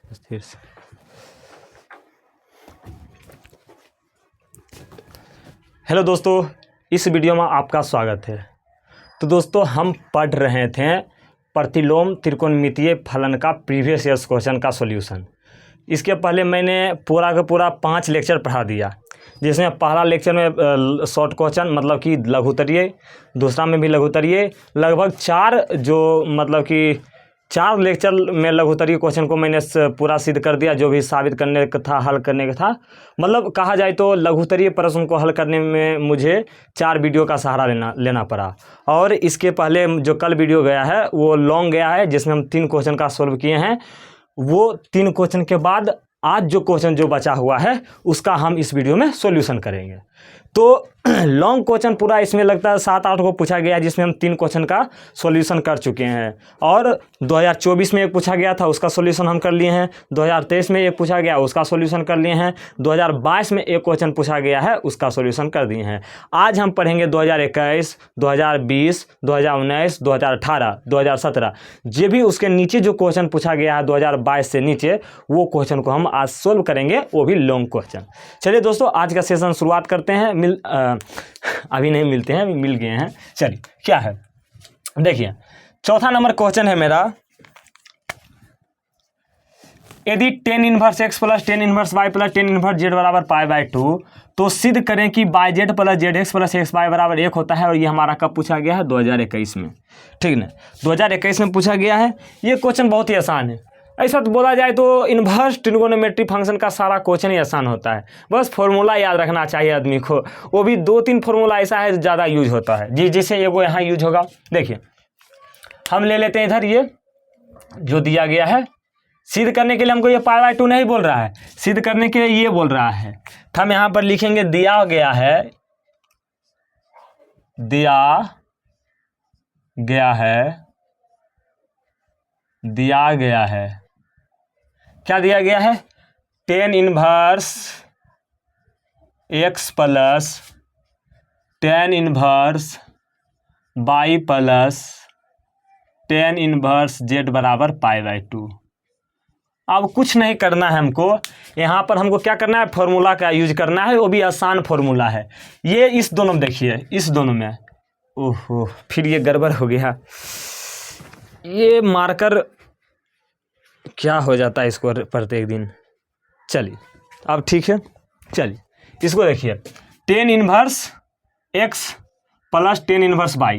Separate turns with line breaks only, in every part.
स्थिर से। हेलो दोस्तों, इस वीडियो में आपका स्वागत है। तो दोस्तों, हम पढ़ रहे थे प्रतिलोम त्रिकोणमितीय फलन का प्रीवियस ईयर्स क्वेश्चन का सॉल्यूशन। इसके पहले मैंने पूरा का पूरा 5 लेक्चर पढ़ा दिया, जिसमें पहला लेक्चर में शॉर्ट क्वेश्चन मतलब कि लघुत्तरीय, दूसरा में भी लघुत्तरीय, लगभग 4 जो मतलब कि 4 लेक्चर में लघुत्तरीय क्वेश्चन को मैंने पूरा सिद्ध कर दिया, जो भी साबित करने का था, हल करने का था। मतलब कहा जाए तो लघुत्तरीय प्रश्न को हल करने में मुझे 4 वीडियो का सहारा लेना पड़ा। और इसके पहले जो कल वीडियो गया है वो लॉन्ग गया है, जिसमें हम 3 क्वेश्चन का सॉल्व किए हैं। वो 3 क्वेश्चन के बाद आज जो क्वेश्चन जो बचा हुआ है उसका हम इस वीडियो में सॉल्यूशन करेंगे। तो लॉन्ग क्वेश्चन पूरा इसमें लगता है 7-8 को पूछा गया, जिसमें हम 3 क्वेश्चन का सॉल्यूशन कर चुके हैं। और 2024 में एक पूछा गया था, उसका सॉल्यूशन हम कर लिए हैं। 2023 में एक पूछा गया, उसका सॉल्यूशन कर लिए हैं। 2022 में एक क्वेश्चन पूछा गया है, उसका सॉल्यूशन कर दिए हैं। आज हम पढ़ेंगे 2021, 2020, 2019, 2018, 2017, जो भी उसके नीचे जो क्वेश्चन पूछा गया है 2022 से नीचे, वो क्वेश्चन को हम आज सोल्व करेंगे, वो भी लॉन्ग क्वेश्चन। चलिए दोस्तों, आज का सेशन शुरुआत करते हैं। अभी नहीं मिलते हैं, अभी मिल गए हैं। चलिए, क्या है देखिए, चौथा नंबर क्वेश्चन है मेरा। यदि tan inverse x plus tan inverse y plus tan inverse z बराबर π/2, तो सिद्ध करें कि yz plus zx plus xy बराबर 1 होता है। और ये हमारा कब पूछा गया है? 2021 में, ठीक ना? 2021 में पूछा गया है। ये क्वेश्चन बहुत ही आसान है। ऐसा तो बोला जाए तो इन्वर्स ट्रिगोनोमेट्री फंक्शन का सारा क्वेश्चन ही आसान होता है, बस फॉर्मूला याद रखना चाहिए आदमी को। वो भी 2-3 फॉर्मूला ऐसा है ज़्यादा यूज होता है, जिससे एगो यहाँ यूज होगा। देखिए, हम ले लेते हैं इधर ये जो दिया गया है। सिद्ध करने के लिए हमको ये π/2 नहीं बोल रहा है, सिद्ध करने के लिए ये बोल रहा है। तो हम यहाँ पर लिखेंगे दिया गया है, दिया गया है, क्या दिया गया है? tan inverse x plus tan inverse y plus tan inverse z बराबर π/2। अब कुछ नहीं करना है हमको, यहाँ पर हमको क्या करना है? फॉर्मूला का यूज करना है, वो भी आसान फॉर्मूला है। ये इस दोनों में देखिए, इस दोनों में, ओहो फिर ये गड़बड़ हो गया। ये मार्कर क्या हो जाता है इसको प्रत्येक दिन। चलिए, अब ठीक है। चलिए, इसको देखिए, tan inverse x plus tan inverse y,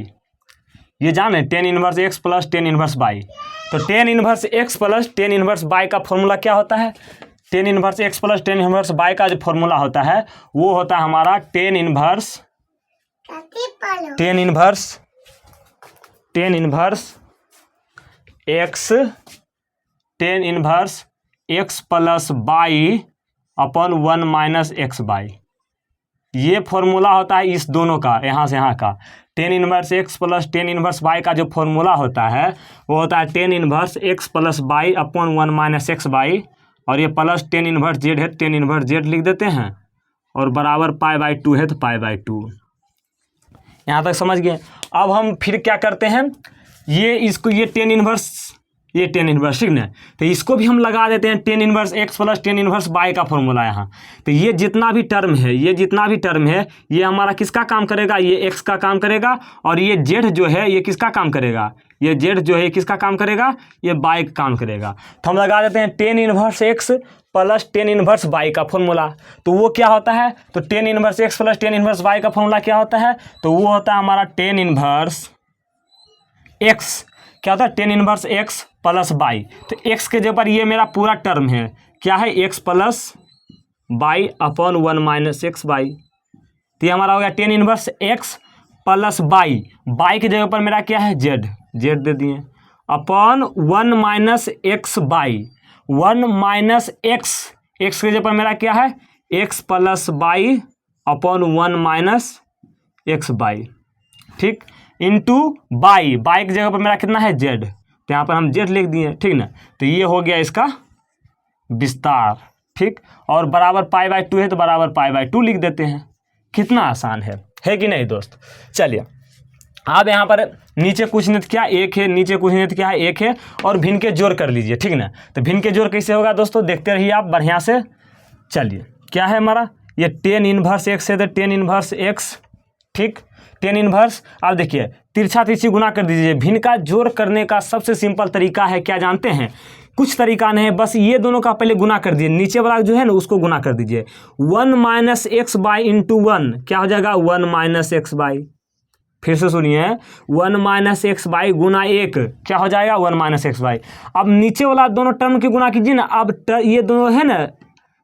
ये जाने tan inverse x plus tan inverse y। तो tan inverse x plus tan inverse y का फॉर्मूला क्या होता है? tan inverse x plus tan inverse y का जो फॉर्मूला होता है वो होता है हमारा tan inverse x tan inverse x plus y upon 1 minus x by. ये फॉर्मूला होता है इस दोनों का, यहाँ से यहाँ का। tan inverse x plus tan inverse y का जो फॉर्मूला होता है वो होता है tan inverse x plus y upon 1 minus x by. और ये प्लस tan इनवर्स z है, tan इनवर्स z लिख देते हैं, और बराबर π/2 है, तो π/2। यहाँ तक समझ गए। अब हम फिर क्या करते हैं, ये इसको, ये tan इनवर्स, ठीक ना? तो इसको भी हम लगा देते हैं tan inverse x plus tan inverse y का फॉर्मूला यहाँ। तो ये जितना भी टर्म है, ये हमारा किसका काम करेगा? ये x का काम करेगा। और ये z जो है ये किसका काम करेगा? ये z जो है किसका काम करेगा? ये y का काम करेगा। तो हम लगा देते हैं tan inverse x plus tan inverse y का फॉर्मूला। तो वो क्या होता है? तो tan inverse x plus tan inverse y का फॉर्मूला क्या होता है? तो वो होता है हमारा tan इनवर्स x, क्या होता है? tan inverse x plus y। तो x के जगह पर ये मेरा पूरा टर्म है, क्या है? x plus y upon 1 minus x by. तो ये हमारा हो गया tan inverse x plus y की जगह पर मेरा क्या है? z दे दिए, अपन 1 minus x by. 1 minus x की जगह पर मेरा क्या है? x plus y upon 1 minus x by, ठीक, इंटू y की जगह पर मेरा कितना है? z। तो यहाँ पर हम z लिख दिए, ठीक ना? तो ये हो गया इसका विस्तार, ठीक। और बराबर π/2 है तो बराबर π/2 लिख देते हैं। कितना आसान है कि नहीं दोस्त? चलिए, अब यहाँ पर नीचे कुछ नहीं क्या एक है, नीचे कुछ नहीं क्या है एक है, और भिन्न के जोड़ कर लीजिए, ठीक ना। तो भिन्न के जोड़ कैसे होगा दोस्तों, देखते रहिए आप बढ़िया से। चलिए क्या है हमारा, ये टेन इनवर्स एक्स है तो टेन इनवर्स एक्स, ठीक, टेन इनवर्स। अब देखिए तिरछा तिरछी गुना कर दीजिए। भिन्न का जोड़ करने का सबसे सिंपल तरीका है क्या जानते हैं, कुछ तरीका नहीं है, बस ये दोनों का पहले गुना कर दीजिए, नीचे वाला जो है ना उसको गुना कर दीजिए। 1 माइनस एक्स बाई इंटू 1 क्या हो जाएगा, 1 माइनस एक्स बाई, फिर से सुनिए 1 माइनस एक्स बाई गुना 1 क्या हो जाएगा, 1 माइनस एक्स बाई। अब नीचे वाला दोनों टर्म की गुना कीजिए ना, अब ये दोनों है ना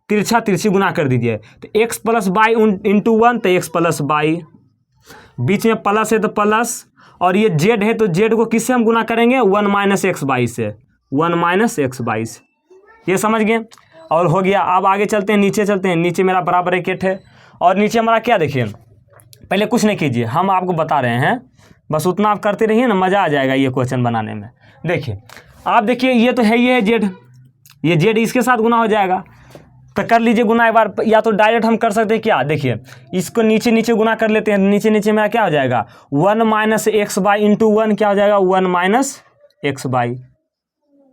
तिरछा तिरछी गुना कर दीजिए। तो एक्स प्लस बाई इंटू 1 तो एक्स प्लस बाई, बीच में प्लस है तो प्लस, और ये जेड है तो जेड को किससे हम गुना करेंगे, 1 माइनस एक्स बाई से, 1 माइनस एक्स बाई से, ये समझ गए। और हो गया। अब आगे चलते हैं, नीचे चलते हैं। नीचे मेरा बराबर ब्रैकेट है और नीचे हमारा क्या, देखिए पहले कुछ नहीं कीजिए, हम आपको बता रहे हैं, बस उतना आप करते रहिए ना, मज़ा आ जाएगा ये क्वेश्चन बनाने में। देखिए आप देखिए ये तो है, ये है जेड, ये जेड इसके साथ गुना हो जाएगा, तो कर लीजिए गुना एक बार, या तो डायरेक्ट हम कर सकते हैं क्या, देखिए इसको नीचे नीचे गुना कर लेते हैं। नीचे नीचे मेरा क्या हो जाएगा, 1 माइनस एक्स बाई इंटू 1 क्या हो जाएगा, 1 माइनस एक्स बाई,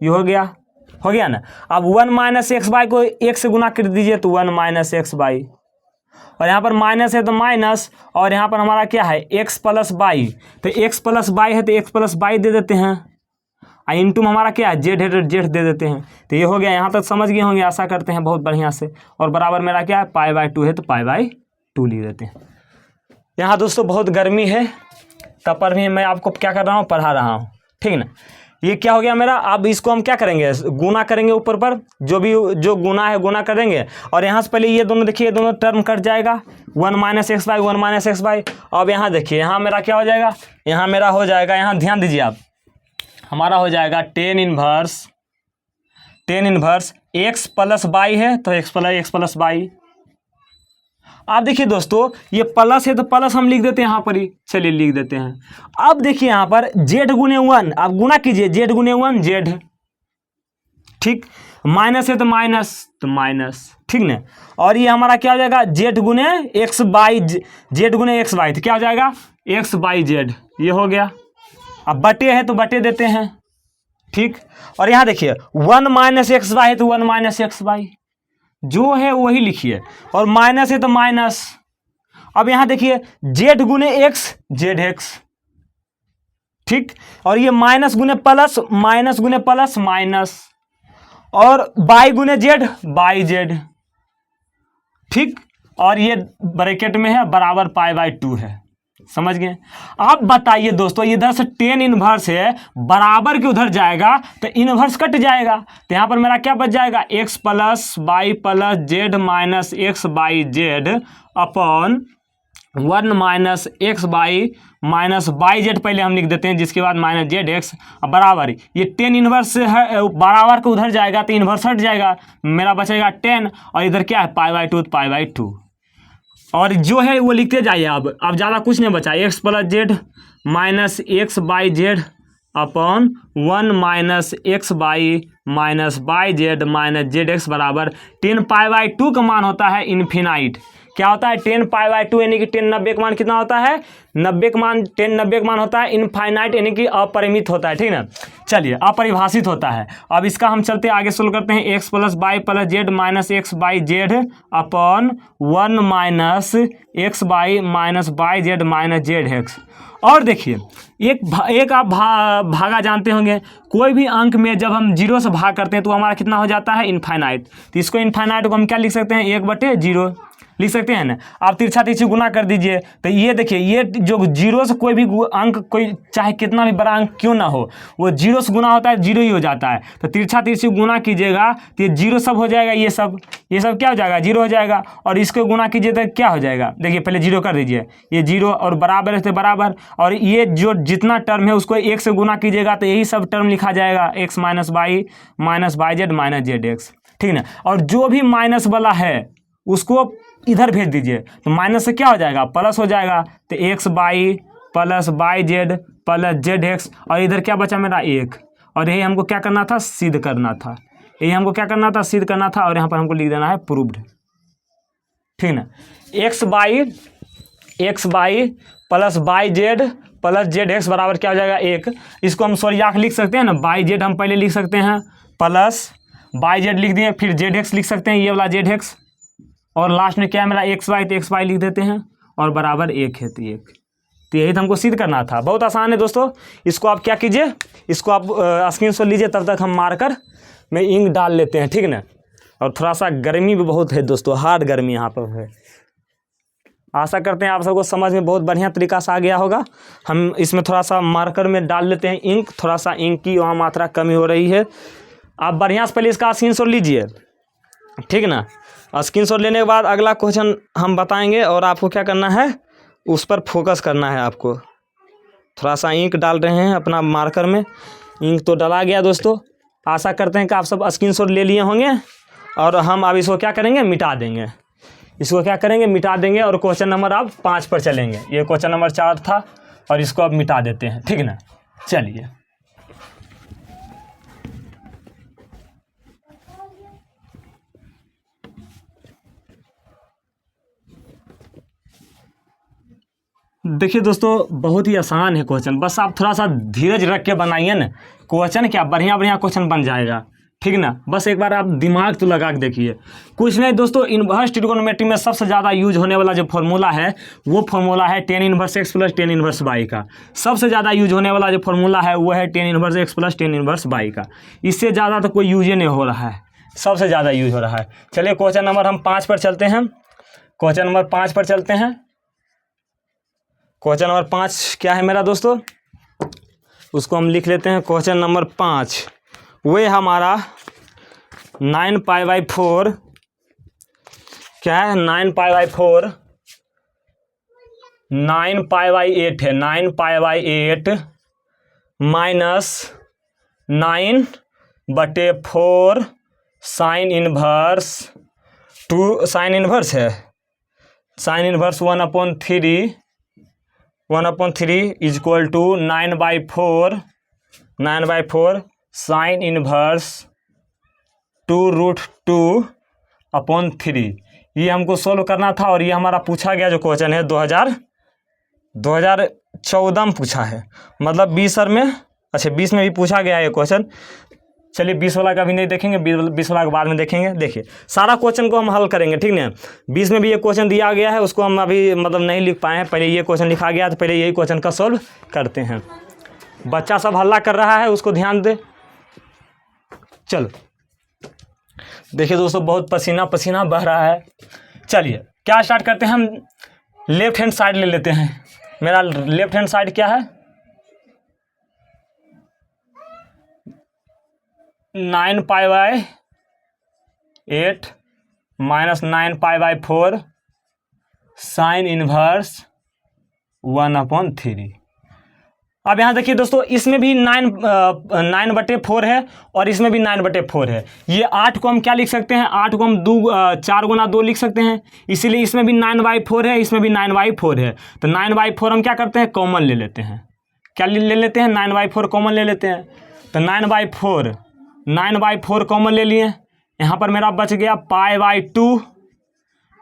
ये हो गया ना। अब 1 माइनस एक्स बाई को 1 से गुना कर दीजिए तो 1 माइनस एक्स बाई, और यहाँ पर माइनस है तो माइनस, और यहाँ पर हमारा क्या है एक्स प्लस बाई, तो एक्स प्लस बाई है तो एक्स प्लस बाई दे देते हैं, और इंटू में हमारा क्या है जेड है तो जेड दे देते हैं। तो ये हो गया, यहाँ तक समझ गए होंगे, आशा करते हैं बहुत बढ़िया से। और बराबर मेरा क्या है पाई बाई 2 है तो पाई बाई 2 लिख देते हैं। यहाँ दोस्तों बहुत गर्मी है, तब पर भी मैं आपको क्या कर रहा हूँ, पढ़ा रहा हूँ, ठीक ना। ये क्या हो गया मेरा, अब इसको हम क्या करेंगे, गुना करेंगे ऊपर पर, जो गुना है गुना करेंगे, और यहाँ से पहले ये दोनों देखिए, ये दोनों टर्म कट जाएगा, 1 minus x by 1 minus x by. अब यहाँ देखिए, यहाँ मेरा क्या हो जाएगा, यहाँ मेरा हो जाएगा, यहाँ ध्यान दीजिए आप, हमारा हो जाएगा tan inverse x plus by है तो एक्स प्लस बाई। अब देखिए दोस्तों ये प्लस है तो प्लस हम लिख देते हैं यहाँ पर ही, चलिए लिख देते हैं। अब देखिए यहाँ पर जेड गुने 1, अब गुना कीजिए, जेड गुने 1 जेड, ठीक, माइनस है तो माइनस, ठीक ना। और ये हमारा क्या हो जाएगा, जेड गुने एक्स बाई, जेड गुने एक्स बाई, तो क्या हो जाएगा एक्स बाई जेड, ये हो गया। अब बटे है तो बटे देते हैं, ठीक। और यहाँ देखिए 1 माइनस एक्स बाई है तो 1 माइनस एक्स बाई, जो है वही लिखिए, और माइनस है तो माइनस। अब यहाँ देखिए जेड गुने एक्स जेड एक्स, ठीक, और ये माइनस गुने प्लस, माइनस गुने प्लस माइनस, और बाई गुने जेड बाई जेड, ठीक। और ये ब्रैकेट में है बराबर पाई बाई 2 है, समझ गए। अब बताइए दोस्तों, इधर से टेन इनवर्स है, बराबर के उधर जाएगा तो इनवर्स कट जाएगा, तो यहाँ पर मेरा क्या बच जाएगा, x plus by plus Z minus x by Z upon 1 minus x by minus by Z, पहले हम लिख देते हैं, जिसके बाद माइनस जेड एक्स बराबर, ये टेन इनवर्स है, बराबर के उधर जाएगा तो इनवर्स हट जाएगा, मेरा बचेगा 10, और इधर क्या है पाई बाई 2 पाई बाई 2, और जो है वो लिखते जाइए। अब ज़्यादा कुछ नहीं बचा, x plus Z minus x by Z upon 1 minus x by minus by Z minus Z x बराबर 10 पाई बाई 2 का मान होता है इन्फिनाइट। क्या होता है 10 पाई बाई 2, यानी कि 10 90 का मान कितना होता है, 90 का मान, 10 90 का मान होता है इनफाइनाइट, यानी कि अपरिमित होता है, ठीक ना। चलिए अपरिभाषित होता है। अब इसका हम चलते आगे सोल्व करते हैं, x plus by plus Z minus x by Z upon 1 minus x by minus by Z minus Z x. और देखिए एक आप भागा जानते होंगे, कोई भी अंक में जब हम 0 से भाग करते हैं तो हमारा कितना हो जाता है इनफाइनाइट, तो इसको इनफाइनाइट को हम क्या लिख सकते हैं, 1/0 लिख सकते हैं ना। आप तिरछा तिरछी गुना कर दीजिए, तो ये देखिए ये जो 0 से कोई भी अंक, कोई चाहे कितना भी बड़ा अंक क्यों ना हो, वो 0 से गुना होता है 0 ही हो जाता है। तो तिरछा तिरछी गुना कीजिएगा तो ये 0 सब हो जाएगा, ये सब क्या हो जाएगा 0 हो जाएगा, और इसको गुना कीजिए तो क्या हो जाएगा, देखिए पहले 0 कर दीजिए, ये 0 और बराबर है तो बराबर, और ये जो जितना टर्म है उसको 1 से गुना कीजिएगा तो यही सब टर्म लिखा जाएगा, x minus by Z minus Z x, ठीक ना। और जो भी माइनस वाला है उसको इधर भेज दीजिए, तो माइनस से क्या हो जाएगा प्लस हो जाएगा, तो x by plus by Z plus Z x, और इधर क्या बचा मेरा 1, और यही हमको क्या करना था, सिद्ध करना था, यही हमको क्या करना था, सिद्ध करना था, और यहाँ पर हमको लिख देना है प्रूव्ड, ठीक ना। X by plus by Z plus Z x बराबर क्या हो जाएगा 1। इसको हम सॉरी यहाँ लिख सकते हैं ना, बाई जेड हम पहले लिख सकते हैं, प्लस बाई जेड लिख दिए, फिर जेड एक्स लिख सकते हैं, ये वाला जेड एक्स, और लास्ट में क्या है मेरा एक्स वाई, तो एक्स वाई लिख देते हैं, और बराबर 1 है, तो 1। तो यही तो हमको सिद्ध करना था। बहुत आसान है दोस्तों। इसको आप क्या कीजिए, इसको आप स्क्रीनशॉट लीजिए, तब तक हम मार्कर में इंक डाल लेते हैं, ठीक ना। और थोड़ा सा गर्मी भी बहुत है दोस्तों, हार्ड गर्मी यहाँ पर है। आशा करते हैं आप सबको समझ में बहुत बढ़िया तरीका से आ गया होगा। हम इसमें थोड़ा सा मार्कर में डाल लेते हैं इंक, थोड़ा सा इंक की वहाँ मात्रा कमी हो रही है। आप बढ़िया से पहले इसका स्क्रीनशॉट लीजिए, ठीक ना। स्क्रीनशॉट लेने के बाद अगला क्वेश्चन हम बताएंगे, और आपको क्या करना है, उस पर फोकस करना है आपको। थोड़ा सा इंक डाल रहे हैं अपना मार्कर में, इंक तो डाला गया दोस्तों। आशा करते हैं कि आप सब स्क्रीनशॉट ले लिए होंगे, और हम अब इसको क्या करेंगे, मिटा देंगे। इसको क्या करेंगे, मिटा देंगे, और क्वेश्चन नंबर अब 5 पर चलेंगे। ये क्वेश्चन नंबर 4 था, और इसको अब मिटा देते हैं, ठीक ना। चलिए, देखिए दोस्तों, बहुत ही आसान है क्वेश्चन, बस आप थोड़ा सा धीरज रख के बनाइए ना। क्वेश्चन क्या बढ़िया बढ़िया क्वेश्चन बन जाएगा, ठीक ना। बस एक बार आप दिमाग तो लगा के देखिए। कुछ नहीं दोस्तों, इनवर्स ट्रिगोनोमेट्री में सबसे ज़्यादा यूज होने वाला जो फॉर्मूला है, वो फॉर्मूला है tan inverse x plus tan inverse y का। सबसे ज़्यादा यूज होने वाला जो फॉर्मूला है वो है tan inverse x plus tan inverse y का। इससे ज़्यादा तो कोई यूज ही नहीं हो रहा है, सबसे ज़्यादा यूज हो रहा है। चलिए क्वेश्चन नंबर हम 5 पर चलते हैं। क्वेश्चन नंबर 5 पर चलते हैं। क्वेश्चन नंबर 5 क्या है मेरा दोस्तों, उसको हम लिख लेते हैं। क्वेश्चन नंबर 5 वो हमारा 9π/4 क्या है, 9π/4 9π/8 है, 9π/8 minus 9/4 sine inverse 2 sine inverse है, sine inverse 1/3 is equal to 9/4 sine inverse 2√2/3। ये हमको सोल्व करना था, और ये हमारा पूछा गया जो क्वेश्चन है 2014 में पूछा है, मतलब 20 में, अच्छा 20 में भी पूछा गया है ये क्वेश्चन। चलिए 20 वाला का भी नहीं देखेंगे, 20 वाला के बाद में देखेंगे। देखिए सारा क्वेश्चन को हम हल करेंगे, ठीक ना। 20 में भी ये क्वेश्चन दिया गया है, उसको हम अभी मतलब नहीं लिख पाए हैं, पहले ये क्वेश्चन लिखा गया, तो पहले यही क्वेश्चन का सोल्व करते हैं। बच्चा सब हल्ला कर रहा है, उसको ध्यान दे। चलो देखिए दोस्तों, बहुत पसीना पसीना बह रहा है। चलिए क्या स्टार्ट करते हैं, हम लेफ्ट हैंड साइड ले लेते हैं। मेरा लेफ्ट हैंड साइड क्या है, 9π/8 माइनस 9π/4 साइन इनवर्स 1/3। अब यहाँ देखिए दोस्तों, इसमें भी 9/4 है, और इसमें भी 9/4 है। ये 8 को हम क्या लिख सकते हैं, 8 को हम 4 गुना 2 लिख सकते हैं, इसीलिए इसमें भी 9/4 है, इसमें भी 9/4 है। तो 9/4 हम क्या करते हैं, कॉमन ले लेते हैं। क्या ले लेते हैं, 9/4 कॉमन ले लेते हैं। तो 9/4 कॉमन ले लिए, यहाँ पर मेरा बच गया π/2,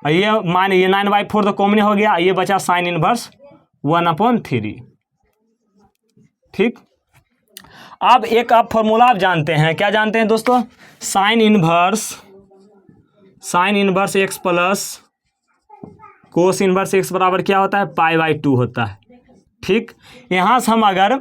ये 9/4 तो कॉमन हो गया, ये बचा साइन इनवर्स 1/3, ठीक। अब एक आप फॉर्मूला आप जानते हैं, क्या जानते हैं दोस्तों, sine inverse x plus cos inverse x बराबर क्या होता है, π/2 होता है, ठीक। यहाँ से हम अगर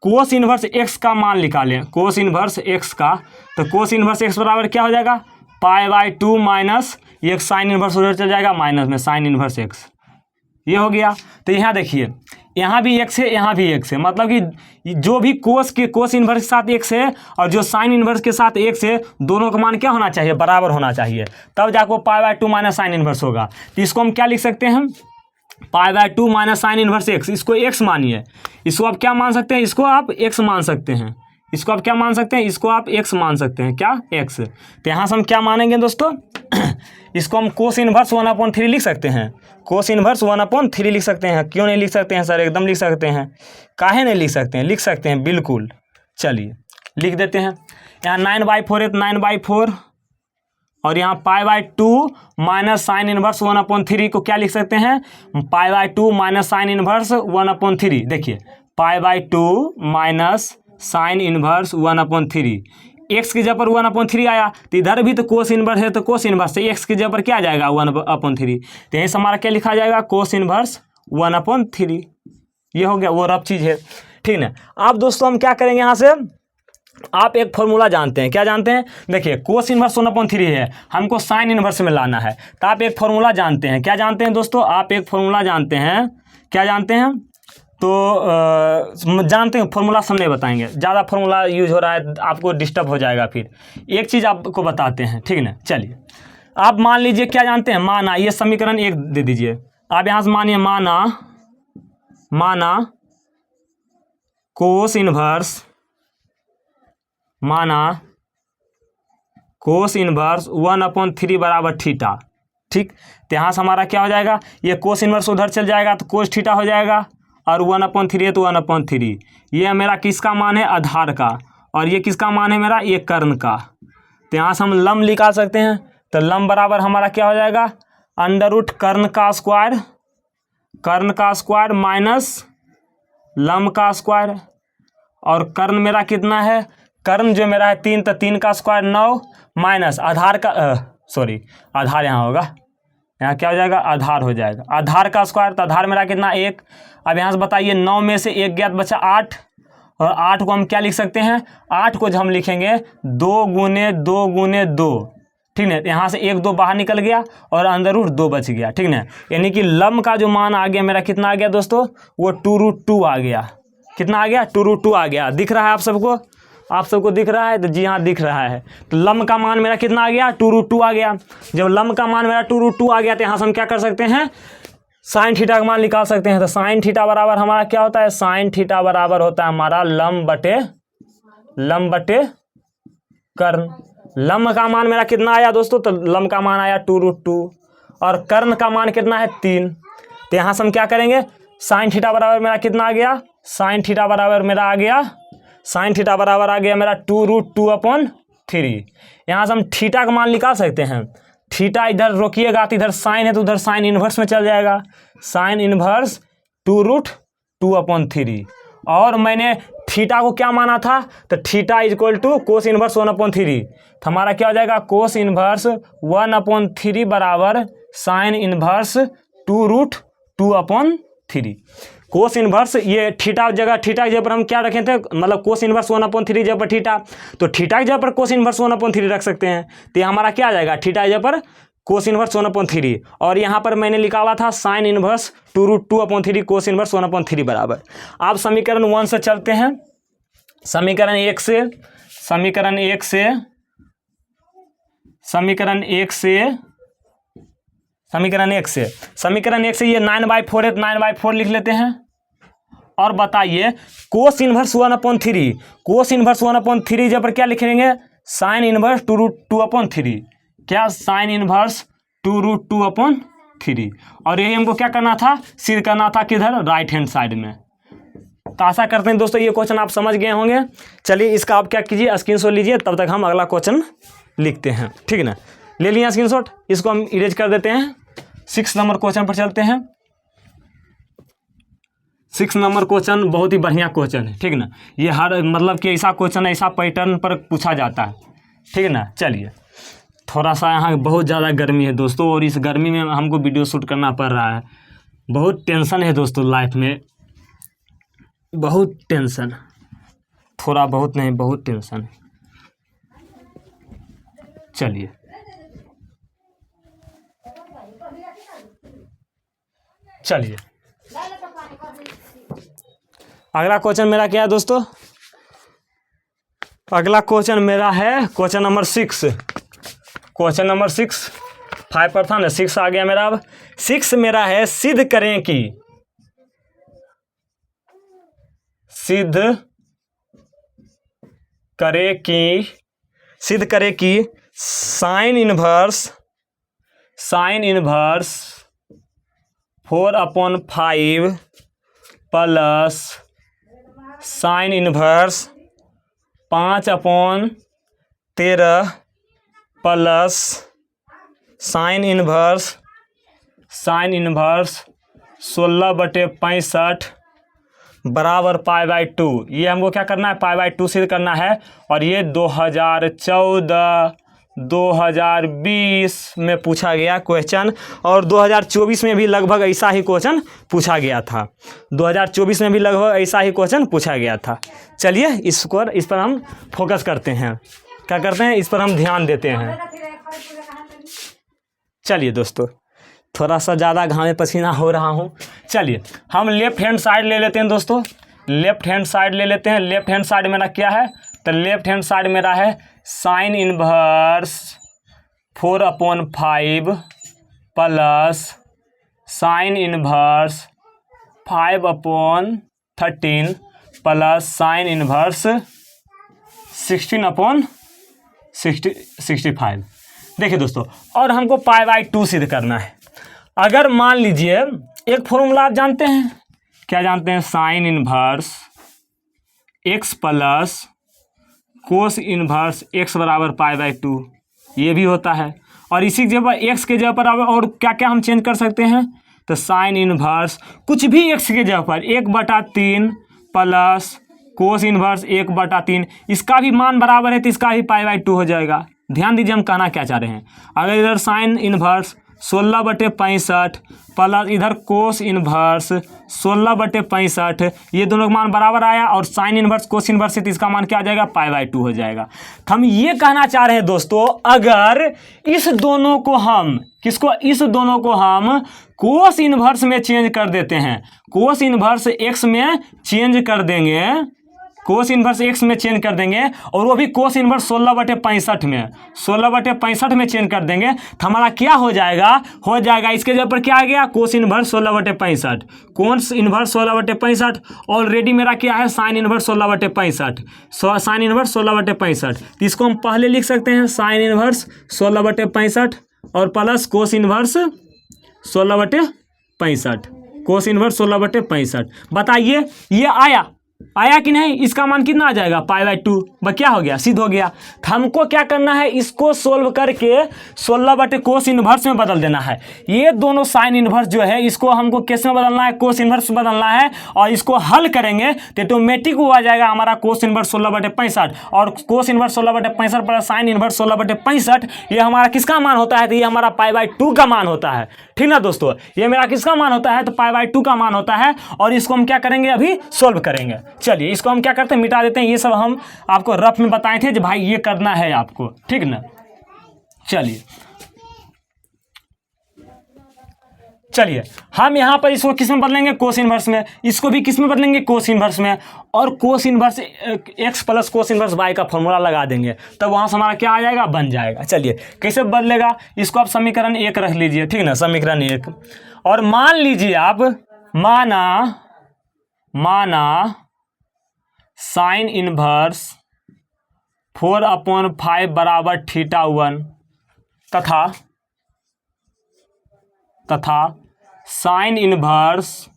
कोस इनवर्स x का मान निकालें, कोस इनवर्स x का, तो कोस इनवर्स x बराबर क्या हो जाएगा, π/2 माइनस एक साइन इनवर्स उधर चल जाएगा माइनस में साइन इनवर्स x, ये हो गया। तो यहाँ देखिए, यहाँ भी x है, यहाँ भी x है, मतलब कि जो भी कोस इनवर्स के साथ x है, और जो साइन इनवर्स के साथ x है, दोनों का मान क्या होना चाहिए, बराबर होना चाहिए, तब जाकर π/2 माइनस साइन इनवर्स होगा। तो इसको हम क्या लिख सकते हैं, π/2 माइनस साइन इनवर्स x, इसको x मानिए। इसको आप क्या मान सकते हैं, इसको आप x मान सकते हैं, इसको आप क्या मान सकते हैं, इसको आप x मान सकते हैं, क्या x। तो यहाँ से हम क्या मानेंगे दोस्तों, इसको हम कोस इनवर्स 1/3 लिख सकते हैं, कोस इनवर्स 1/3 लिख सकते हैं। क्यों नहीं लिख सकते हैं सर, एकदम लिख सकते हैं, काहे नहीं लिख सकते हैं, लिख सकते हैं बिल्कुल। चलिए लिख देते हैं, यहाँ 9/4 है, 9/4 और यहाँ π/2 माइनस साइन इनवर्स 1/3 को क्या लिख सकते हैं, π/2 माइनस साइन इनवर्स 1/3। देखिए π/2 माइनस साइन इनवर्स 1/3, एक्स की जगह पर 1/3 आया, तो इधर भी तो कोस इनवर्स है, तो कोस इनवर्स से एक्स की जगह पर क्या आ जाएगा 1/3, तो यहीं से हमारा क्या लिखा जाएगा कोस इनवर्स 1/3। ये हो गया, वो रफ चीज़ है, ठीक है। अब दोस्तों हम क्या करेंगे, यहाँ से आप एक फॉर्मूला जानते हैं, क्या जानते हैं, देखिए कोस इनवर्स 1/3 है, हमको साइन इनवर्स में लाना है, तो आप एक फॉर्मूला जानते हैं, क्या जानते हैं दोस्तों, आप एक फॉर्मूला जानते हैं, क्या जानते हैं, तो जानते हैं फॉर्मूला हम नहीं बताएंगे, ज़्यादा फॉर्मूला यूज हो रहा है आपको डिस्टर्ब हो जाएगा, फिर एक चीज़ आपको बताते हैं, ठीक है। चलिए आप मान लीजिए क्या जानते हैं, माना, ये समीकरण 1 दे दीजिए, आप यहाँ से मानिए माना कोस इनवर्स 1/3 बराबर थीटा, ठीक। तो यहाँ से हमारा क्या हो जाएगा, ये कोस इनवर्स उधर चल जाएगा तो कोस थीटा हो जाएगा, और 1/3 है तो 1/3। ये मेरा किसका मान है, आधार का, और ये किसका मान है मेरा, ये कर्ण का। तो यहाँ से हम लंब निकाल सकते हैं, तो लंब बराबर हमारा क्या हो जाएगा, अंडर रूट कर्ण का स्क्वायर माइनस लंब का स्क्वायर, और कर्ण मेरा कितना है, कर्ण जो मेरा है 3, तो 3 का स्क्वायर 9 माइनस आधार का आधार यहाँ होगा, यहाँ क्या हो जाएगा, आधार हो जाएगा, आधार का स्क्वायर, तो आधार मेरा कितना 1। अब यहाँ से बताइए 9 में से 1 गया तो बचा 8, और 8 को हम क्या लिख सकते हैं, 8 को हम लिखेंगे 2 गुने 2, ठीक है। यहाँ से 1 2 बाहर निकल गया और अंडर रूट 2 बच गया, ठीक है। यानी कि लंब का जो मान आ गया मेरा कितना आ गया दोस्तों, वो 2√2 आ गया, कितना आ गया, 2√2 आ गया। दिख रहा है आप सबको, आप सबको दिख रहा है, तो जी हाँ दिख रहा है। तो लंब का मान मेरा कितना आ गया, 2√2 आ गया। जब लंब का मान मेरा 2√2 आ गया, तो यहाँ से हम क्या कर सकते हैं, साइन थीटा का मान निकाल सकते हैं। तो साइन थीटा बराबर हमारा क्या होता है, साइन थीटा बराबर होता है हमारा लंब बटे कर्ण। लंब का मान मेरा कितना आया दोस्तों, तो लंब का मान आया 2√2, और कर्ण का मान कितना है 3। तो यहाँ से हम क्या करेंगे, साइन थीटा बराबर मेरा कितना आ गया, साइन थीटा बराबर मेरा आ गया, साइन थीटा बराबर आ गया मेरा 2√2/3। यहाँ से हम थीटा का मान निकाल सकते हैं, थीटा इधर रोकिएगा तो इधर साइन है तो उधर साइन इन्वर्स में चल जाएगा, साइन इन्वर्स 2√2/3। और मैंने थीटा को क्या माना था, तो theta equal to cos inverse 1/3, तो हमारा क्या हो जाएगा, कोस इन्वर्स 1/3 बराबर साइन इन्वर्स 2√2/3। कोस इन्वर्स, ये थीटा जगह, थीटा की जगह पर हम क्या रखे थे, मतलब कोस इन्वर्स 1/3 जगह पर थीटा, तो थीटा की जगह पर कोस इन्वर्स 1/3 रख सकते हैं। तो हमारा क्या आ जाएगा, थीटा की जगह पर कोस इन्वर्स 1/3, और यहाँ पर मैंने निकाला था साइन इन्वर्स 2√2/3 कोस इन्वर्स 1/3 बराबर। अब समीकरण 1 से चलते हैं, समीकरण 1 से ये 9/4 है, 9/4 लिख लेते हैं। और बताइए कोस इन्वर्स 1/3, कोस इन्वर्स 1/3 जब पर क्या लिखेंगे, साइन इन्वर्स 2√2/3, क्या, साइन इन्वर्स 2√2/3। और यही हमको क्या करना था, सिद्ध करना था किधर, राइट हैंड साइड में। तो आशा करते हैं दोस्तों ये क्वेश्चन आप समझ गए होंगे। चलिए इसका आप क्या कीजिए, स्क्रीनशॉट लीजिए, तब तक हम अगला क्वेश्चन लिखते हैं, ठीक है ना। ले लिया स्क्रीनशॉट, इसको हम इरेज कर देते हैं। 6 नंबर क्वेश्चन पर चलते हैं। 6 नंबर क्वेश्चन बहुत ही बढ़िया क्वेश्चन है, ठीक है ना। ये हर मतलब कि ऐसा क्वेश्चन ऐसा पैटर्न पर पूछा जाता है, ठीक है ना। चलिए, थोड़ा सा यहाँ बहुत ज़्यादा गर्मी है दोस्तों, और इस गर्मी में हमको वीडियो शूट करना पड़ रहा है। बहुत टेंशन है दोस्तों लाइफ में, बहुत टेंशन, थोड़ा बहुत नहीं, बहुत टेंशन है। चलिए अगला क्वेश्चन मेरा क्या है दोस्तों, अगला क्वेश्चन मेरा है क्वेश्चन नंबर 6। क्वेश्चन नंबर 6, 5 पर था ना, 6 आ गया मेरा। अब 6 मेरा है, सिद्ध करें कि sign inverse 4/5 plus sign inverse 5/13 plus sine inverse 16/65 बराबर π/2। ये हमको क्या करना है, π/2 सिद्ध करना है। और ये 2014-2020 में पूछा गया क्वेश्चन, और 2024 में भी लगभग ऐसा ही क्वेश्चन पूछा गया था। 2024 में भी लगभग ऐसा ही क्वेश्चन पूछा गया था। चलिए इस पर हम फोकस करते हैं, क्या करते हैं, इस पर हम ध्यान देते हैं। चलिए दोस्तों, थोड़ा सा ज़्यादा घामे पसीना हो रहा हूँ। चलिए हम लेफ्ट हैंड साइड ले लेते हैं दोस्तों, लेफ्ट हैंड साइड ले लेते हैं। लेफ्ट हैंड साइड मेरा क्या है, तो लेफ्ट हैंड साइड मेरा है sine inverse 4/5 plus sine inverse 5/13 plus sine inverse 16/65। देखिए दोस्तों, और हमको π/2 सिद्ध करना है। अगर मान लीजिए एक फॉर्मूला आप जानते हैं, क्या जानते हैं, sine inverse x plus cos inverse x बराबर π/2, ये भी होता है। और इसी जगह x के जगह पर और क्या क्या हम चेंज कर सकते हैं, तो साइन इनवर्स कुछ भी x के जगह पर 1/3 प्लस कोस इनवर्स 1/3, इसका भी मान बराबर है तो इसका भी π/2 हो जाएगा। ध्यान दीजिए हम कहना क्या चाह रहे हैं। अगर इधर साइन इनवर्स 16/65 प्लस इधर कोस इनवर्स 16/65, ये दोनों का मान बराबर आया, और साइन इनवर्स कोस इनवर्स से तो इसका मान क्या आ जाएगा, π/2 हो जाएगा। तो हम ये कहना चाह रहे हैं दोस्तों, अगर इस दोनों को हम कोस इनवर्स में चेंज कर देते हैं, कोस इनवर्स x में चेंज कर देंगे, कोस इनवर्स x में चेंज कर देंगे, और वो भी कोस इनवर्स 16/65 में चेंज कर देंगे, तो हमारा क्या हो जाएगा इसके जगह पर क्या आ गया, cos inverse 16/65, cos inverse 16/65। Already मेरा क्या है, साइन इनवर्स 16/65, साइन इनवर्स 16/65, तो इसको हम पहले लिख सकते हैं साइन इनवर्स 16/65 और plus cos inverse 16/65, cos inverse 16/65। बताइए ये आया कि नहीं, इसका मान कितना आ जाएगा, π/2। क्या हो गया, सिद्ध हो गया। तो हमको क्या करना है, इसको सोल्व करके 16/कोस इनवर्स में बदल देना है। ये दोनों साइन इनवर्स जो है इसको हमको किस में बदलना है, कोस इनवर्स में बदलना है, और इसको हल करेंगे तो ऑटोमेटिक वो आ जाएगा हमारा कोस इनवर्स 16/65, और cos inverse 16/65 plus sine inverse 16/65, ये हमारा किसका मान होता है, तो ये हमारा π/2 का मान होता है। ठीक ना दोस्तों, ये मेरा किसका मान होता है, तो π/2 का मान होता है। और इसको हम क्या करेंगे, अभी सोल्व करेंगे। चलिए इसको हम क्या करते हैं, मिटा देते हैं। ये सब हम आपको रफ में बताए थे जो भाई ये करना है आपको, ठीक ना। चलिए हम यहाँ पर इसको किस में बदलेंगे, कोस इनवर्स में, इसको भी किस में बदलेंगे, कोस इनवर्स में, और कोस inverse x plus cos inverse y का फॉर्मूला लगा देंगे, तब वहाँ से हमारा क्या आ जाएगा, बन जाएगा। चलिए कैसे बदलेगा, इसको आप समीकरण 1 रख लीजिए, ठीक ना, समीकरण 1। और मान लीजिए आप, माना साइन इनवर्स 4/5 बराबर θ1 तथा साइन इनवर्स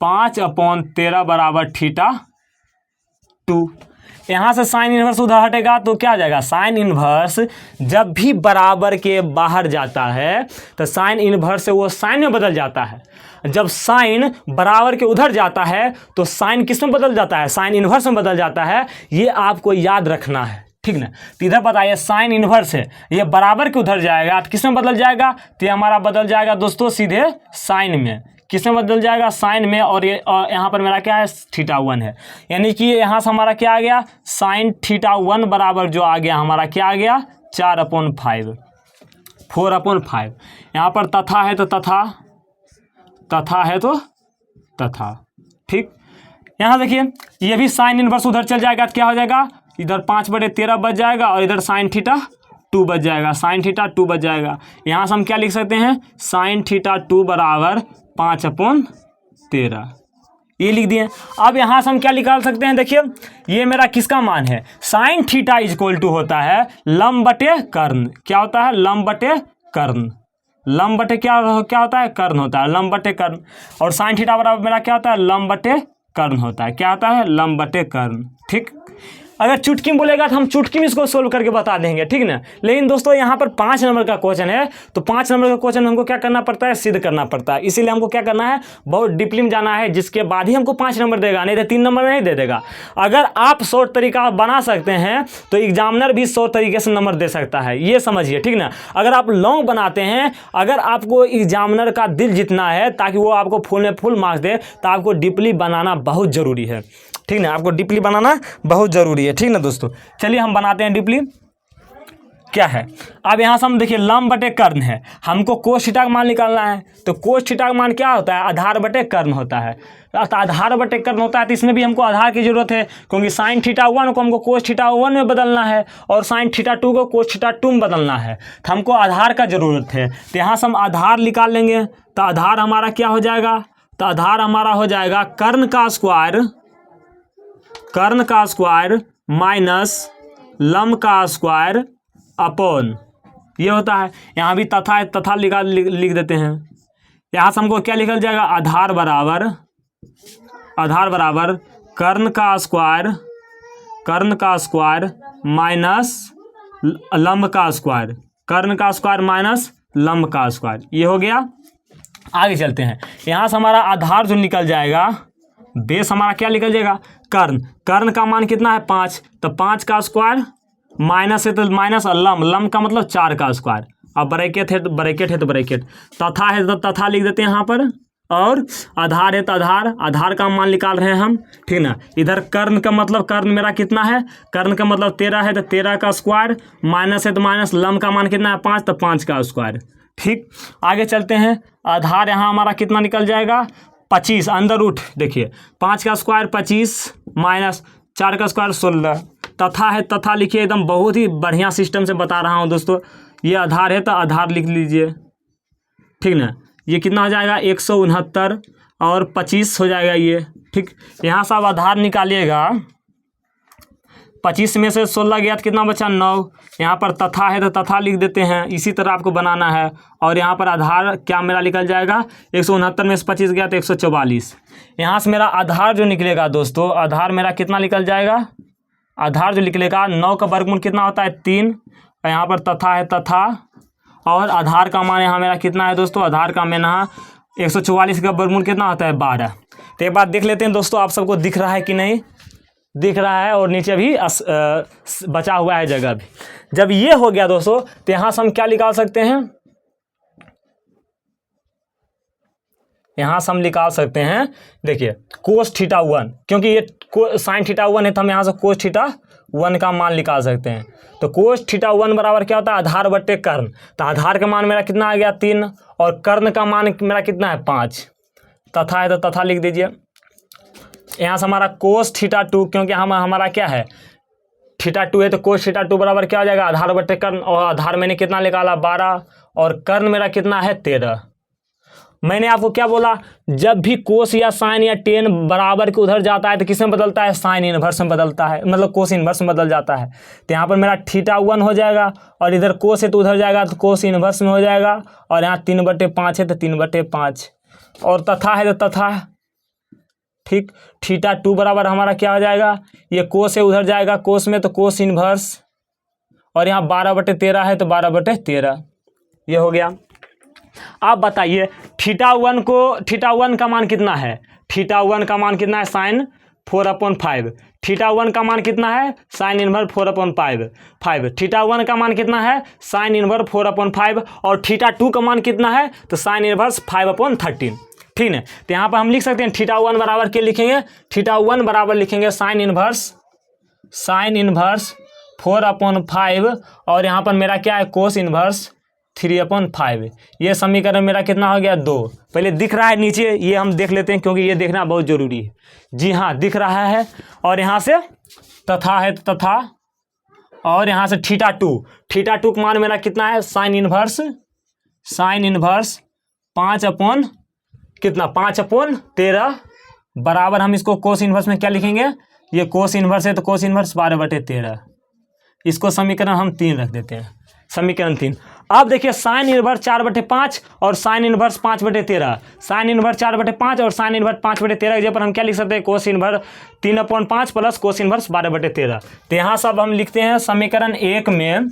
5/13 बराबर θ2। यहाँ से साइन इनवर्स उधर हटेगा तो क्या आ जाएगा, साइन इनवर्स जब भी बराबर के बाहर जाता है तो साइन इनवर्स से वो साइन में बदल जाता है। जब साइन बराबर के उधर जाता है तो साइन किस में बदल जाता है, साइन इनवर्स में बदल जाता है। ये आपको याद रखना है, ठीक ना। तो इधर बताइए साइन इनवर्स है, ये बराबर के उधर जाएगा तो किस में बदल जाएगा, तो ये हमारा बदल जाएगा दोस्तों सीधे साइन में। किस में बदल जाएगा, साइन में। और ये यहाँ पर मेरा क्या है, θ1 है, यानी कि यहाँ से हमारा क्या आ गया, साइन θ1 बराबर जो आ गया हमारा क्या आ गया, 4/5, 4/5। यहाँ पर तथा है तो तथा है तो तथा, ठीक। यहाँ देखिए ये भी साइन इनवर्स उधर चल जाएगा तो क्या हो जाएगा, इधर 5/13 बच जाएगा और इधर साइन θ2 बच जाएगा, साइन θ2 बच जाएगा। यहाँ से हम क्या लिख सकते हैं, साइन θ2 बराबर 5/13, ये लिख दिए। अब यहाँ से हम क्या निकाल सकते हैं, देखिए ये मेरा किसका मान है, साइन थीटा इक्वल टू होता है लंब बटे कर्ण। क्या होता है, लंब बटे कर्ण। लंब बटे क्या होता है, कर्ण होता है, लंब बटे कर्ण। और साइन थीटा बराबर मेरा क्या होता है, लंब बटे कर्ण होता है। क्या होता है, लंब बटे कर्ण, ठीक। अगर चुटकी में बोलेगा तो हम चुटकी में इसको सोल्व करके बता देंगे, ठीक ना। लेकिन दोस्तों यहाँ पर 5 नंबर का क्वेश्चन है, तो 5 नंबर का क्वेश्चन हमको क्या करना पड़ता है, सिद्ध करना पड़ता है। इसीलिए हमको क्या करना है, बहुत डीपली में जाना है, जिसके बाद ही हमको 5 नंबर देगा, नहीं तो 3 नंबर नहीं दे देगा। अगर आप शॉर्ट तरीका बना सकते हैं तो एग्जामिनर भी शॉर्ट तरीके से नंबर दे सकता है, ये समझिए, ठीक ना। अगर आप लॉन्ग बनाते हैं, अगर आपको एग्जामिनर का दिल जीतना है ताकि वो आपको फुल में फुल मार्क्स दे, तो आपको डीपली बनाना बहुत ज़रूरी है, ठीक ना। आपको डीपली बनाना बहुत ज़रूरी है, ठीक ना दोस्तों। चलिए हम बनाते हैं डीपली। क्या है, अब यहाँ से हम देखिए लंब बटे कर्ण है, हमको कोस थीटा का मान निकालना है। तो कोस थीटा का मान क्या होता है, आधार बटे कर्ण होता है। आधार बटे कर्ण होता है, तो इसमें भी हमको आधार की जरूरत है, क्योंकि साइन थीटा 1 को हमको कोस थीटा 1 में बदलना है और साइन थीटा 2 को कोस थीटा 2 में बदलना है, तो हमको आधार का जरूरत है। तो यहाँ से हम आधार निकाल लेंगे। तो आधार हमारा क्या हो जाएगा, तो आधार हमारा हो जाएगा कर्ण का स्क्वायर माइनस लंब का स्क्वायर अपॉन, ये होता है। यहाँ भी तथा है, तथा लिख देते हैं। यहाँ से हमको क्या लिखल जाएगा, आधार बराबर कर्ण का स्क्वायर माइनस लंब का स्क्वायर, कर्ण का स्क्वायर माइनस लंब का स्क्वायर, ये हो गया। आगे चलते हैं। यहाँ से हमारा आधार जो निकल जाएगा, बेस हमारा क्या निकल जाएगा, कर्ण का मान कितना है 5, तो 5 का स्क्वायर माइनस है तो माइनस, और लंब का मतलब 4 का स्क्वायर। अब ब्रैकेट है तो ब्रैकेट, तथा है तो तथा लिख देते हैं यहाँ पर, और आधार है तो आधार का मान निकाल रहे हैं हम, ठीक ना। इधर कर्ण का मतलब, कर्ण मेरा कितना है, कर्ण का मतलब 13 है, तो 13 का स्क्वायर, माइनस है तो माइनस, लंब का मान कितना है 5, तो 5 का स्क्वायर, ठीक। आगे चलते हैं। आधार यहाँ हमारा कितना निकल जाएगा 25, अंदर रूट देखिए, 5 का स्क्वायर 25 माइनस 4 का स्क्वायर 16, तथा है तथा लिखिए, एकदम बहुत ही बढ़िया सिस्टम से बता रहा हूँ दोस्तों। ये आधार है तो आधार लिख लीजिए, ठीक ना। ये कितना हो जाएगा 169 और 25 हो जाएगा ये, ठीक। यहाँ से आप आधार निकालिएगा, 25 में से 16 गया तो कितना बचा 9। यहाँ पर तथा है तो तथा लिख देते हैं, इसी तरह आपको बनाना है। और यहाँ पर आधार क्या मेरा निकल जाएगा, 169 में से 25 गया तो 144। यहाँ से मेरा आधार जो निकलेगा दोस्तों, आधार मेरा कितना निकल जाएगा, आधार जो निकलेगा 9 का वर्गमूल कितना होता है 3, यहाँ पर तथा है तथा, और आधार का मान यहाँ मेरा कितना है दोस्तों, आधार का मान यहाँ 144 का वर्गमूल कितना होता है 12। तो एक बात देख लेते हैं दोस्तों, आप सबको दिख रहा है कि नहीं, दिख रहा है, और नीचे भी बचा हुआ है जगह भी। जब ये हो गया दोस्तों, तो यहाँ से हम क्या निकाल सकते हैं, यहाँ से हम निकाल सकते हैं, देखिए कोस थीटा 1, क्योंकि ये साइन थीटा 1 है, तो हम यहाँ से कोस थीटा 1 का मान निकाल सकते हैं। तो कोस थीटा 1 बराबर क्या होता है, आधार बटे कर्ण। तो आधार का मान मेरा कितना आ गया 3, और कर्ण का मान मेरा कितना है 5, तथा है तो तथा लिख दीजिए। यहाँ से हमारा कोस थीटा 2, क्योंकि हमारा क्या है थीटा 2 है, तो कोस थीटा 2 बराबर क्या हो जाएगा, आधार बटे कर्ण, और आधार मैंने कितना निकाला 12, और कर्ण मेरा कितना है 13। मैंने आपको क्या बोला, जब भी कोस या साइन या टेन बराबर के उधर जाता है तो किस में बदलता है, साइन इनवर्स में बदलता है, मतलब कोस इनवर्स में बदल जाता है। तो यहाँ पर मेरा थीटा 1 हो जाएगा, और इधर कोस है तो उधर जाएगा तो कोस इनवर्स में हो जाएगा, और यहाँ 3/5 है तो 3/5, और तथा है तो तथा, ठीक। थीटा 2 बराबर हमारा क्या हो जाएगा, ये कोस है उधर जाएगा कोस में तो कोस इनवर्स, और यहाँ 12/13 है तो 12/13, ये हो गया। आप बताइए थीटा 1 का मान कितना है, थीटा 1 का मान कितना है, साइन 4/5। थीटा 1 का मान कितना है, साइन इनवर्स 4/5। थीटा 1 का मान कितना है, साइन इनवर्स 4/5, और थीटा 2 का मान कितना है, तो साइन इनवर्स 5/13, ठीक है। तो यहाँ पर हम लिख सकते हैं थीटा 1 बराबर क्या लिखेंगे, थीटा 1 बराबर लिखेंगे साइन इनवर्स 4/5, और यहाँ पर मेरा क्या है, कोस इनवर्स 3/5। ये समीकरण मेरा कितना हो गया 2। पहले दिख रहा है नीचे, ये हम देख लेते हैं, क्योंकि ये देखना बहुत ज़रूरी है। जी हाँ, दिख रहा है। और यहाँ से तथा है तथा, और यहाँ से थीटा 2 का मान मेरा कितना है, साइन इनवर्स 5/13 बराबर, हम इसको कोस इनवर्स में क्या लिखेंगे, ये कोस इनवर्स है तो कोस इनवर्स 12/13। इसको समीकरण हम 3 रख देते हैं, समीकरण 3। अब देखिए साइन इनवर्स 4/5 और साइन इनवर्स 5/13, साइन इनवर्स 4/5 और साइन इनवर्स 5/13 की जगह पर हम क्या लिख सकते हैं, cos inverse 3/5 plus cos inverse 12/13। तो यहाँ सब हम लिखते हैं समीकरण एक में,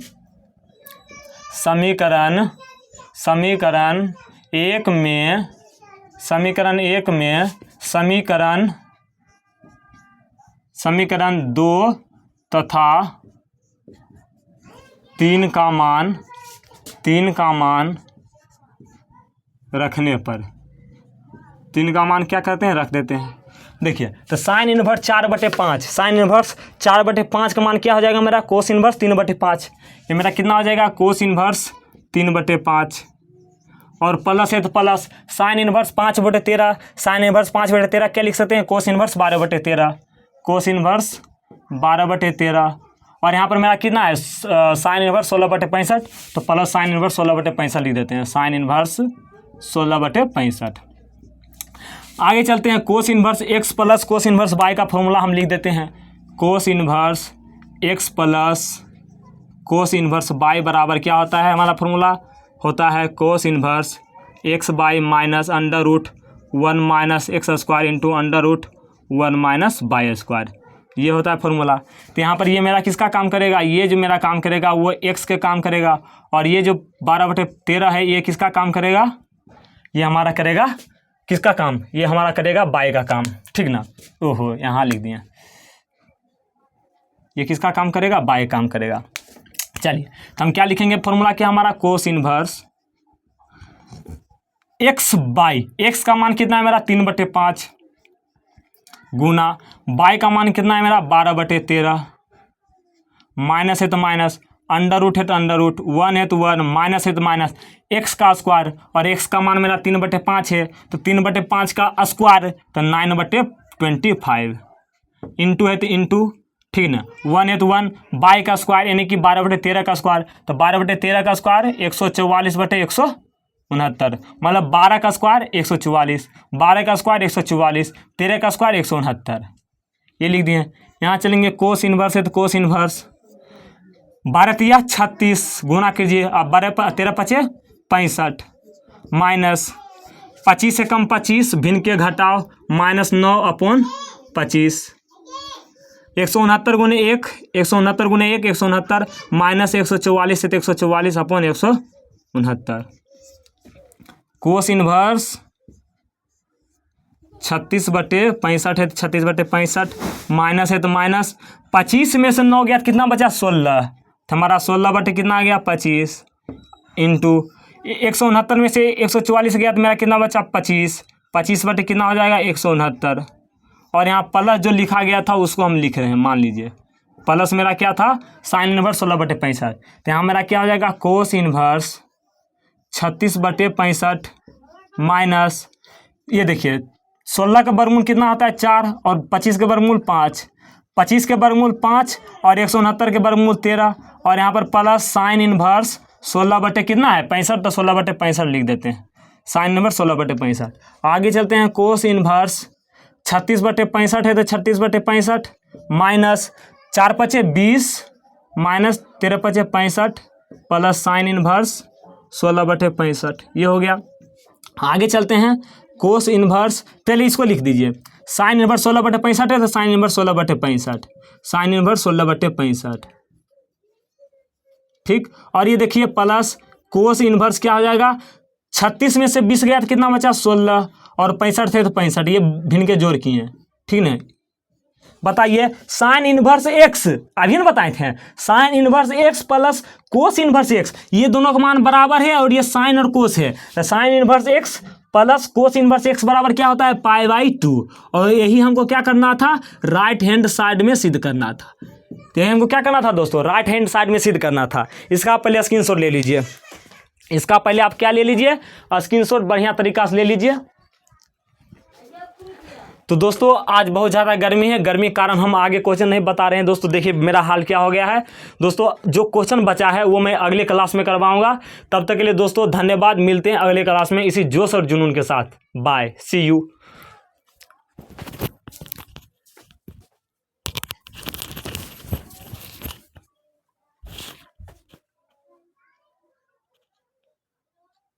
समीकरण समीकरण 2 तथा 3 का मान रखने पर, 3 का मान क्या करते हैं, रख देते हैं। देखिए तो साइन इनवर्स 4/5, साइन इनवर्स 4/5 का मान क्या हो जाएगा मेरा, कोस इनवर्स 3/5। ये मेरा कितना हो जाएगा, कोस इनवर्स 3/5 और प्लस है तो plus sine inverse 5/13, sine inverse 5/13 क्या लिख सकते हैं, कोस इनवर्स 12/13, कोस इनवर्स 12/13। और यहाँ पर मेरा कितना है, साइन इनवर्स 16/65, तो प्लस साइन इनवर्स 16/65 लिख देते हैं, साइन इनवर्स 16/65। आगे चलते हैं, cos inverse x plus cos inverse y का फॉर्मूला हम लिख देते हैं। Cos inverse x plus cos inverse y बराबर क्या होता है, हमारा फॉर्मूला होता है cos inverse x by minus √1 minus x square into √1 minus y square, ये होता है फॉर्मूला। तो यहाँ पर ये मेरा किसका काम करेगा, ये जो मेरा काम करेगा वो x के काम करेगा, और ये जो 12/13 है ये किसका काम करेगा, ये हमारा करेगा किसका काम, ये हमारा करेगा y का काम, ठीक ना। ओहो यहाँ लिख दिया, ये किसका काम करेगा, y काम करेगा। चलिए तो हम क्या लिखेंगे, फॉर्मूला क्या हमारा, कोस इनवर्स x बाई, x का मान कितना है मेरा 3/5 गुना y का मान कितना है मेरा 12/13, माइनस है तो माइनस, अंडर रूट है तो अंडर रूट, 1 है तो 1, माइनस है तो माइनस, x का स्क्वायर, और x का मान मेरा 3/5 है, तो 3/5 का स्क्वायर तो 9/25, इंटू है तो इंटू, ठीक ना, 1 है तो 1, y का स्क्वायर यानी कि 12/13 का स्क्वायर, तो 12/13 का स्क्वायर 144/169, मतलब 12 का स्क्वायर 144, 12 का स्क्वायर 144, 13 का स्क्वायर 169, ये लिख दिए। यहाँ चलेंगे कोस इनवर्स है तो कोस इनवर्स 12 × 36 गुना कीजिए, अब 13×5 65 माइनस 25 से कम 25 भिन्न के घटाओ माइनस 9/25, 169 गुने 1, 169 गुने 1 169 माइनस 144 से 144/169, कोस इनवर्स 36/65 है तो 36/65 माइनस है तो माइनस, 25 में से 9 गया तो कितना बचा 16, तो हमारा 16 कितना आ गया 25, इंटू 169 में से 144 गया तो मेरा कितना बचा 25, 25 कितना हो जाएगा 169, और यहाँ प्लस जो लिखा गया था उसको हम लिख रहे हैं, मान लीजिए प्लस मेरा क्या था, साइन इनवर्स 16/65, तो यहाँ मेरा क्या हो जाएगा कोस इनवर्स 36/65 माइनस, ये देखिए 16 का वर्गमूल कितना होता है 4 और 25 के वर्गमूल 5, 25 के वर्गमूल 5 और 169 के वर्गमूल 13, और यहाँ पर प्लस साइन इनवर्स 16 कितना है 65, तो 16/65 लिख देते हैं, साइन इनवर्स 16/65। आगे चलते हैं, कोस इनवर्स 36/65 है तो 36/65 minus 4×5 20 minus 13×5 65 plus sine inverse 16/65, ये हो गया। आगे चलते हैं, कोस इनवर्स, पहले इसको लिख दीजिए, साइन इनवर्स 16/65 है तो साइन इनवर्स 16/65, साइन इनवर्स 16/65, ठीक। और ये देखिए प्लस कोस इनवर्स क्या हो जाएगा, 36 में से 20 गया तो कितना बचा 16, और 65 थे तो 65, ये भिन्न के जोड़ किए हैं, ठीक है। बताइए साइन इनवर्स x, अभी ना बताए थे, sine inverse x plus cos inverse x, ये दोनों का मान बराबर है, और ये साइन और कोस है, तो sine inverse x plus cos inverse x बराबर क्या होता है π/2, और यही हमको क्या करना था, राइट हैंड साइड में सिद्ध करना था। तो यही हमको क्या करना था दोस्तों, राइट हैंड साइड में सिद्ध करना था। इसका आप पहले स्क्रीनशॉट ले लीजिए, इसका पहले आप क्या ले लीजिए, स्क्रीनशॉट बढ़िया तरीका से ले लीजिए। तो दोस्तों आज बहुत ज़्यादा गर्मी है, गर्मी के कारण हम आगे क्वेश्चन नहीं बता रहे हैं दोस्तों। देखिए मेरा हाल क्या हो गया है दोस्तों, जो क्वेश्चन बचा है वो मैं अगले क्लास में करवाऊंगा। तब तक के लिए दोस्तों धन्यवाद, मिलते हैं अगले क्लास में इसी जोश और जुनून के साथ। Bye, see you.